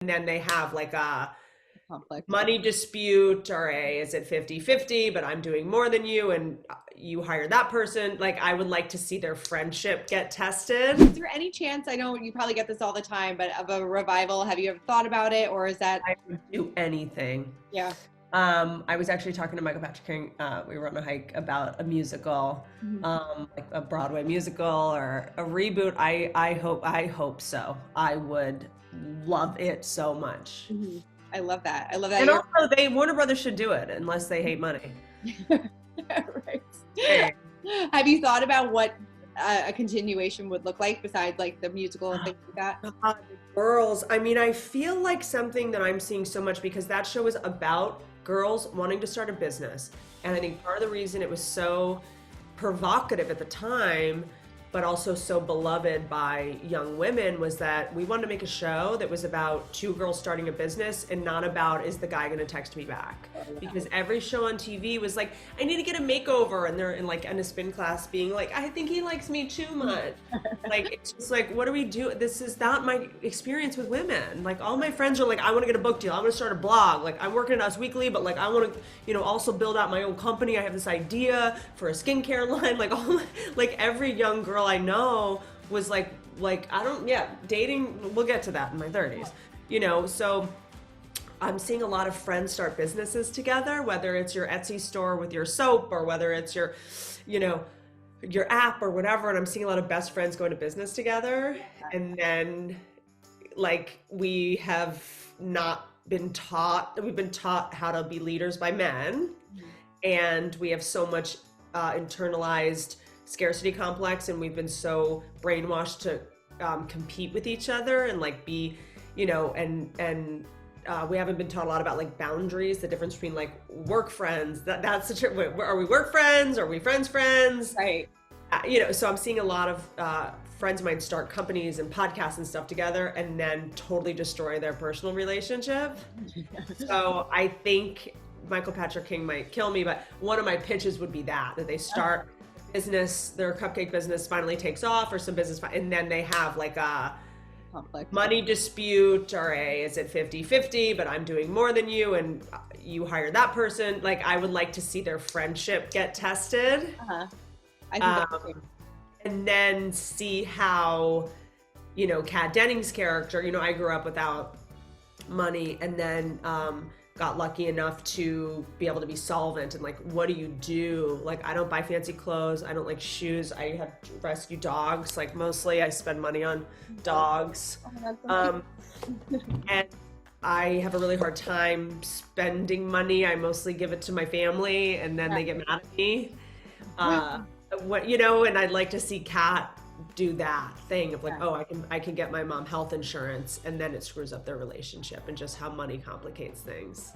And then they have like a Conflict. money dispute, or a is it 50-50, but I'm doing more than you and you hire that person. Like, I would like to see their friendship get tested. Is there any chance, I know you probably get this all the time, but of a revival? Have you ever thought about it, or is that, I would do anything. yeah. I was actually talking to Michael Patrick King. We were on a hike about a musical, Mhm. like a Broadway musical or a reboot. I hope so. I would love it so much. Mhm. I love that. I love that And you're also, Warner Brothers should do it unless they hate money. right. Hey. Have you thought about what a continuation would look like besides like the musical and things like that? God, the girls. I mean, I feel like something that I'm seeing so much because that show is about girls wanting to start a business. And I think part of the reason it was so provocative at the time, but also so beloved by young women, was that we wanted to make a show that was about two girls starting a business and not about, is the guy going to text me back? Because every show on TV was like, I need to get a makeover, and they're in a spin class being like, I think he likes me too much. Like, it's just like, what do we do? This is not my experience with women. Like, all my friends are like, I want to get a book deal, I want to start a blog, like I'm working at Us Weekly, but like I want to, also build out my own company. I have this idea for a skincare line. Like, like every young girl I know was like I don't, yeah, dating, we'll get to that in my 30s, so I'm seeing a lot of friends start businesses together, whether it's your Etsy store with your soap, or whether it's your, your app or whatever. And I'm seeing a lot of best friends going to business together. And then, like, we have not been taught, we've been taught how to be leaders by men. And we have so much internalized scarcity complex, and we've been so brainwashed to compete with each other and like be, and we haven't been taught a lot about like boundaries, the difference between like work friends. That's the trick. Are we work friends? Are we friends? Right. So I'm seeing a lot of friends of mine start companies and podcasts and stuff together, and then totally destroy their personal relationship. So I think Michael Patrick King might kill me, but one of my pitches would be that they start business, their cupcake business finally takes off, or some business, and then they have like a Conflict. money dispute, or a is it 50-50, but I'm doing more than you and you hire that person. Like, I would like to see their friendship get tested. Uh-huh. I think that's true. And then see how, Kat Dennings' character, I grew up without money, and then got lucky enough to be able to be solvent. And like, what do you do? Like, I don't buy fancy clothes, I don't like shoes, I have rescue dogs. Like, mostly I spend money on dogs. And I have a really hard time spending money. I mostly give it to my family, and then they get mad at me. And I'd like to see Kat do that thing of like, oh, I can get my mom health insurance, and then it screws up their relationship, and just how money complicates things.